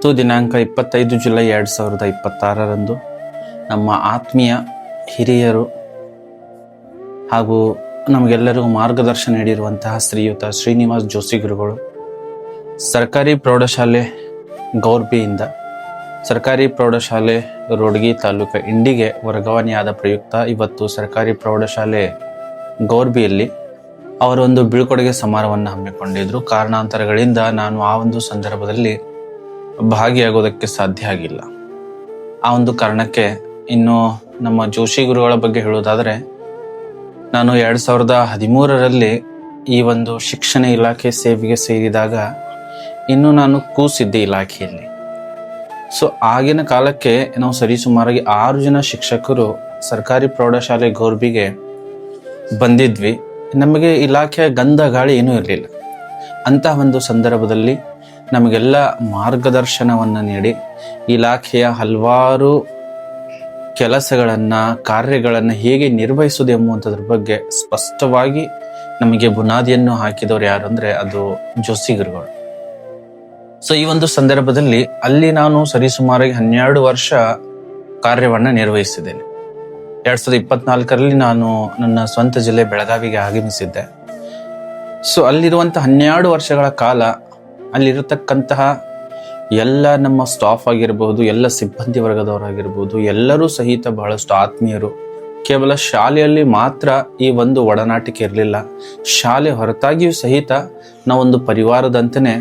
ದಿನಾಂಕ 25 ಜುಲೈ 2026ರಂದು ನಮ್ಮ ಆತ್ಮೀಯ ಹಿರಿಯರು ಹಾಗೂ ನಮಗೆಲ್ಲರಿಗೂ ಮಾರ್ಗದರ್ಶನ ನೀಡಿರುವಂತಹ ಶ್ರೀಯುತ ಶ್ರೀನಿವಾಸ್ ಜೋಶಿ ಗುರುಗಳು ಸರ್ಕಾರಿ ಪ್ರೌಢಶಾಲೆ ಗೌರ್ಬಿಯಿಂದ ಸರ್ಕಾರಿ ಪ್ರೌಢಶಾಲೆ ರೋಡ್ಗಿ ತಾಲೂಕು ಇಂಡಿಗೆ ವರ್ಗಾವಣೆಯಾದ ಪ್ರಯುಕ್ತ ಇವತ್ತು ಸರ್ಕಾರಿ ಪ್ರೌಢಶಾಲೆ ಗೌರ್ಬಿಯಲ್ಲಿ ಅವರೊಂದು ಬೀಳ್ಕೊಡುಗೆ ಸಮಾರಂಭವನ್ನು ಹಮ್ಮಿಕೊಂಡಿದ್ರು. ಕಾರಣಾಂತರಗಳಿಂದ ನಾನು ಆ ಒಂದು ಸಂದರ್ಭದಲ್ಲಿ ಭಾಗಿಯಾಗೋದಕ್ಕೆ ಸಾಧ್ಯ ಆಗಿಲ್ಲ. ಆ ಒಂದು ಕಾರಣಕ್ಕೆ ಇನ್ನು ನಮ್ಮ ಜೋಶಿ ಗುರುಗಳ ಬಗ್ಗೆ ಹೇಳೋದಾದರೆ, ನಾನು 2013ರಲ್ಲಿ ಈ ಒಂದು ಶಿಕ್ಷಣ ಇಲಾಖೆ ಸೇವೆಗೆ ಸೇರಿದಾಗ ಇನ್ನು ನಾನು ಕೂಸಿದ್ದೆ ಇಲಾಖೆಯಲ್ಲಿ. ಸೊ ಆಗಿನ ಕಾಲಕ್ಕೆ ನಾವು ಸರಿಸುಮಾರಾಗಿ 6 ಜನ ಶಿಕ್ಷಕರು ಸರ್ಕಾರಿ ಪ್ರೌಢಶಾಲೆ ಗೌರ್ಬಿಗೆ ಬಂದಿದ್ವಿ. ನಮಗೆ ಇಲಾಖೆಯ ಗಂಧ ಗಾಳಿ ಏನೂ ಇರಲಿಲ್ಲ. ಅಂತಹ ಒಂದು ಸಂದರ್ಭದಲ್ಲಿ ನಮಗೆಲ್ಲ ಮಾರ್ಗದರ್ಶನವನ್ನು ನೀಡಿ ಇಲಾಖೆಯ ಹಲವಾರು ಕೆಲಸಗಳನ್ನು ಕಾರ್ಯಗಳನ್ನು ಹೇಗೆ ನಿರ್ವಹಿಸುವುದು ಎಂಬುವಂಥದ್ರ ಬಗ್ಗೆ ಸ್ಪಷ್ಟವಾಗಿ ನಮಗೆ ಬುನಾದಿಯನ್ನು ಹಾಕಿದವರು ಯಾರು ಅಂದರೆ ಅದು ಜೋಶಿ ಗುರುಗಳು. ಸೊ ಈ ಒಂದು ಸಂದರ್ಭದಲ್ಲಿ ಅಲ್ಲಿ ನಾನು ಸರಿಸುಮಾರಾಗಿ 12 ವರ್ಷ ಕಾರ್ಯವನ್ನು ನಿರ್ವಹಿಸಿದ್ದೇನೆ. 2024ರಲ್ಲಿ ನಾನು ನನ್ನ ಸ್ವಂತ ಜಿಲ್ಲೆ ಬೆಳಗಾವಿಗೆ ಆಗಮಿಸಿದ್ದೆ. ಸೊ ಅಲ್ಲಿರುವಂತಹ 12 ವರ್ಷಗಳ ಕಾಲ ಅಲ್ಲಿರತಕ್ಕಂತಹ ಎಲ್ಲ ನಮ್ಮ ಸ್ಟಾಫ್ ಆಗಿರಬಹುದು, ಎಲ್ಲ ಸಿಬ್ಬಂದಿ ವರ್ಗದವರಾಗಿರ್ಬೋದು, ಎಲ್ಲರೂ ಸಹಿತ ಬಹಳಷ್ಟು ಆತ್ಮೀಯರು. ಕೇವಲ ಶಾಲೆಯಲ್ಲಿ ಮಾತ್ರ ಈ ಒಂದು ಒಡನಾಟಿಕೆ ಇರಲಿಲ್ಲ, ಶಾಲೆ ಹೊರತಾಗಿಯೂ ಸಹಿತ ನಾವೊಂದು ಪರಿವಾರದಂತೆಯೇ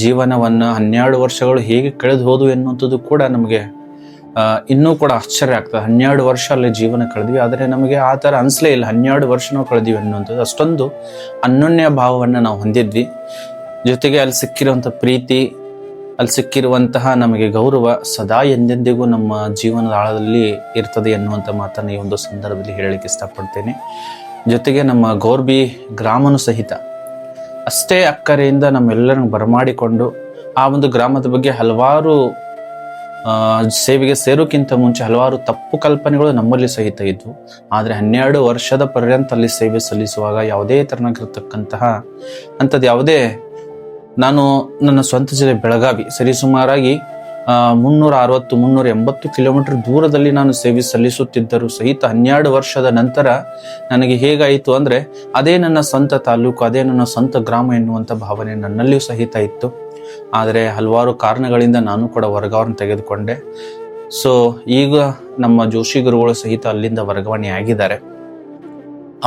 ಜೀವನವನ್ನು 12 ವರ್ಷಗಳು ಹೇಗೆ ಕಳೆದು ಹೋದವು ಎನ್ನುವಂಥದ್ದು ಕೂಡ ನಮಗೆ ಇನ್ನೂ ಕೂಡ ಆಶ್ಚರ್ಯ ಆಗ್ತದೆ. 12 ವರ್ಷ ಅಲ್ಲಿ ಜೀವನ ಕಳೆದ್ವಿ, ಆದರೆ ನಮಗೆ ಆ ಥರ ಅನಿಸ್ಲೇ ಇಲ್ಲ 12 ವರ್ಷ ನಾವು ಕಳೆದ್ವಿ ಅನ್ನುವಂಥದ್ದು. ಅಷ್ಟೊಂದು ಅನ್ಯೋನ್ಯ ಭಾವವನ್ನು ನಾವು ಹೊಂದಿದ್ವಿ. ಜೊತೆಗೆ ಅಲ್ಲಿ ಸಿಕ್ಕಿರುವಂಥ ಪ್ರೀತಿ, ಅಲ್ಲಿ ಸಿಕ್ಕಿರುವಂತಹ ನಮಗೆ ಗೌರವ ಸದಾ ಎಂದೆಂದಿಗೂ ನಮ್ಮ ಜೀವನದ ಆಳದಲ್ಲಿ ಇರ್ತದೆ ಎನ್ನುವಂಥ ಮಾತನ್ನು ಈ ಒಂದು ಸಂದರ್ಭದಲ್ಲಿ ಹೇಳಲಿಕ್ಕೆ ಇಷ್ಟಪಡ್ತೇನೆ. ಜೊತೆಗೆ ನಮ್ಮ ಗೌರ್ಬಿ ಗ್ರಾಮನೂ ಸಹಿತ ಅಷ್ಟೇ ಅಕ್ಕರೆಯಿಂದ ನಮ್ಮೆಲ್ಲರನ್ನು ಬರಮಾಡಿಕೊಂಡು ಆ ಒಂದು ಗ್ರಾಮದ ಬಗ್ಗೆ ಹಲವಾರು ಸೇವೆಗೆ ಸೇರೋಕ್ಕಿಂತ ಮುಂಚೆ ಹಲವಾರು ತಪ್ಪು ಕಲ್ಪನೆಗಳು ನಮ್ಮಲ್ಲಿ ಸಹಿತ ಇದ್ವು. ಆದರೆ 12 ವರ್ಷದ ಪರ್ಯಂತ ಅಲ್ಲಿ ಸೇವೆ ಸಲ್ಲಿಸುವಾಗ ಯಾವುದೇ ತರನಾಗಿರ್ತಕ್ಕಂತಹ ಅಂಥದ್ದು ಯಾವುದೇ, ನಾನು ನನ್ನ ಸ್ವಂತ ಜಿಲ್ಲೆ ಬೆಳಗಾವಿ ಸರಿಸುಮಾರಾಗಿ 360-380 ಕಿಲೋಮೀಟರ್ ದೂರದಲ್ಲಿ ನಾನು ಸೇವೆ ಸಲ್ಲಿಸುತ್ತಿದ್ದರೂ ಸಹಿತ 12 ವರ್ಷದ ನಂತರ ನನಗೆ ಹೇಗಾಯಿತು ಅಂದರೆ ಅದೇ ನನ್ನ ಸ್ವಂತ ತಾಲೂಕು, ಅದೇ ನನ್ನ ಸ್ವಂತ ಗ್ರಾಮ ಎನ್ನುವಂಥ ಭಾವನೆ ನನ್ನಲ್ಲಿಯೂ ಸಹಿತ ಇತ್ತು. ಆದರೆ ಹಲವಾರು ಕಾರಣಗಳಿಂದ ನಾನು ಕೂಡ ವರ್ಗಾವಣೆ ತೆಗೆದುಕೊಂಡೆ. ಸೊ ಈಗ ನಮ್ಮ ಜೋಶಿ ಗುರುಗಳು ಸಹಿತ ಅಲ್ಲಿಂದ ವರ್ಗಾವಣೆ ಆಗಿದ್ದಾರೆ.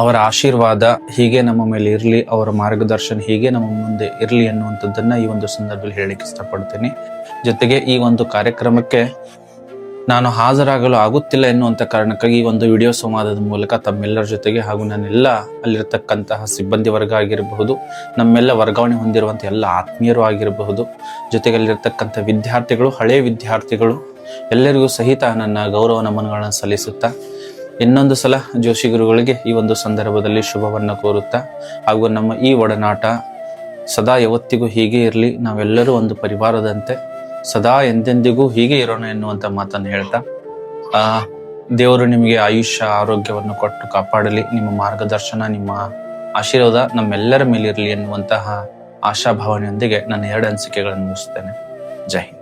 ಅವರ ಆಶೀರ್ವಾದ ಹೀಗೆ ನಮ್ಮ ಮೇಲೆ ಇರಲಿ, ಅವರ ಮಾರ್ಗದರ್ಶನ ಹೀಗೆ ನಮ್ಮ ಮುಂದೆ ಇರಲಿ ಅನ್ನುವಂಥದ್ದನ್ನು ಈ ಒಂದು ಸಂದರ್ಭದಲ್ಲಿ ಹೇಳಲಿಕ್ಕೆ ಇಷ್ಟಪಡ್ತೀನಿ. ಜೊತೆಗೆ ಈ ಒಂದು ಕಾರ್ಯಕ್ರಮಕ್ಕೆ ನಾನು ಹಾಜರಾಗಲು ಆಗುತ್ತಿಲ್ಲ ಎನ್ನುವಂಥ ಕಾರಣಕ್ಕಾಗಿ ಈ ಒಂದು ವಿಡಿಯೋ ಸಂವಾದದ ಮೂಲಕ ತಮ್ಮೆಲ್ಲರ ಜೊತೆಗೆ ಹಾಗೂ ನನ್ನೆಲ್ಲ ಅಲ್ಲಿರತಕ್ಕಂತಹ ಸಿಬ್ಬಂದಿ ವರ್ಗ ಆಗಿರಬಹುದು, ನಮ್ಮೆಲ್ಲ ವರ್ಗಾವಣೆ ಹೊಂದಿರುವಂಥ ಎಲ್ಲ ಆತ್ಮೀಯರು ಆಗಿರಬಹುದು, ಜೊತೆಗೆ ಅಲ್ಲಿರತಕ್ಕಂಥ ವಿದ್ಯಾರ್ಥಿಗಳು, ಹಳೆಯ ವಿದ್ಯಾರ್ಥಿಗಳು ಎಲ್ಲರಿಗೂ ಸಹಿತ ನನ್ನ ಗೌರವ ನಮನಗಳನ್ನು ಸಲ್ಲಿಸುತ್ತಾ ಇನ್ನೊಂದು ಸಲ ಜೋಶಿ ಗುರುಗಳಿಗೆ ಈ ಒಂದು ಸಂದರ್ಭದಲ್ಲಿ ಶುಭವನ್ನು ಕೋರುತ್ತಾ ಹಾಗೂ ನಮ್ಮ ಈ ಒಡನಾಟ ಸದಾ ಯಾವತ್ತಿಗೂ ಹೀಗೆ ಇರಲಿ, ನಾವೆಲ್ಲರೂ ಒಂದು ಪರಿವಾರದಂತೆ ಸದಾ ಎಂದೆಂದಿಗೂ ಹೀಗೆ ಇರೋಣ ಎನ್ನುವಂಥ ಮಾತನ್ನು ಹೇಳ್ತಾ, ದೇವರು ನಿಮಗೆ ಆಯುಷ್ಯ ಆರೋಗ್ಯವನ್ನು ಕೊಟ್ಟು ಕಾಪಾಡಲಿ, ನಿಮ್ಮ ಮಾರ್ಗದರ್ಶನ ನಿಮ್ಮ ಆಶೀರ್ವಾದ ನಮ್ಮೆಲ್ಲರ ಮೇಲಿರಲಿ ಎನ್ನುವಂತಹ ಆಶಾಭಾವನೆಯೊಂದಿಗೆ ನನ್ನ 2 ಅನಿಸಿಕೆಗಳನ್ನು ಮುಗಿಸ್ತೇನೆ. ಜೈ ಹಿಂದ್.